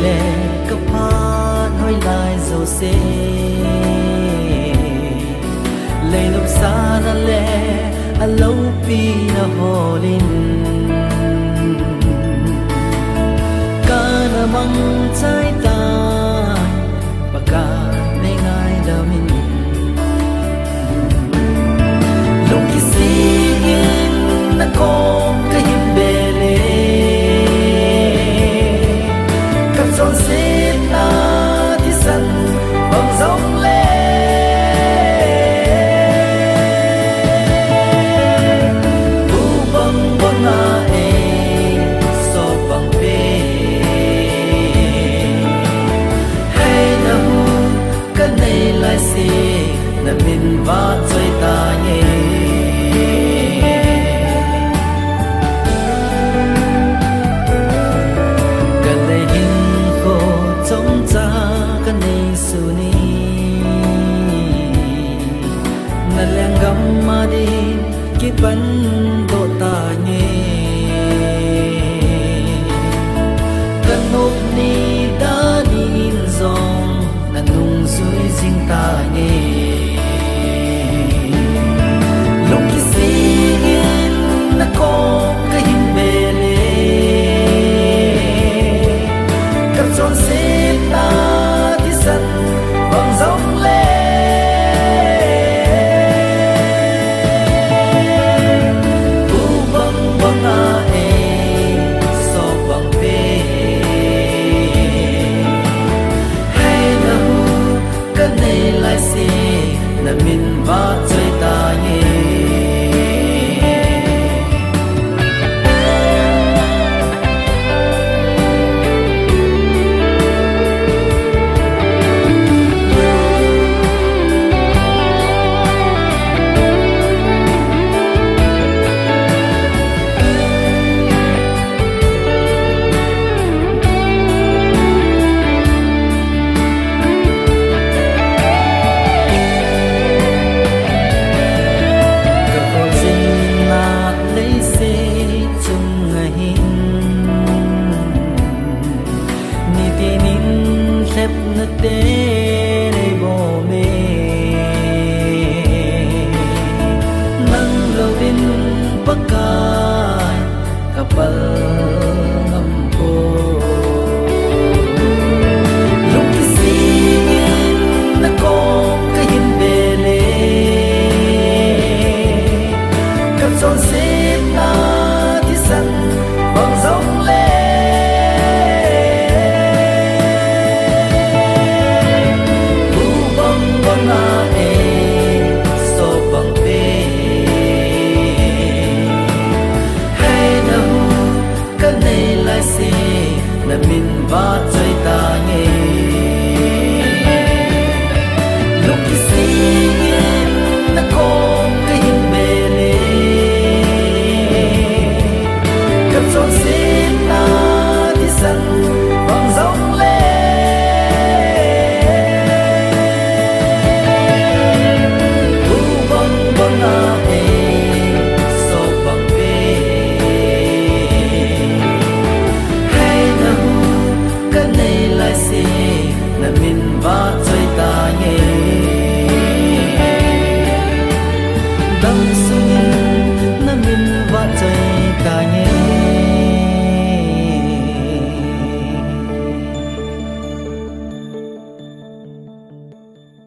lệ cấp hát hoi lại dầu xe lệ lục xa na lệ a lâu pi na hồ linh ca na măng trái ta và ca mê ngai đa min lúc khi xin na con cái hiểm bề lệ cặp son xếp na thì sân bằng giống lệ bu băng băng na e so băng bề hay na hu cái này lại xì na min va chơi ta nhé ki ban do ta nge kan hop ni da din zong na nung zui jing ta nge long ki sin na ko ka him bele kap chon se ta ti san bang zong le min va chơi ta nhé na te nei bo me nang lo din pakai kapal ngam po lúc ki singin na ko ka hin bele kap son se na ti san bang zong le min va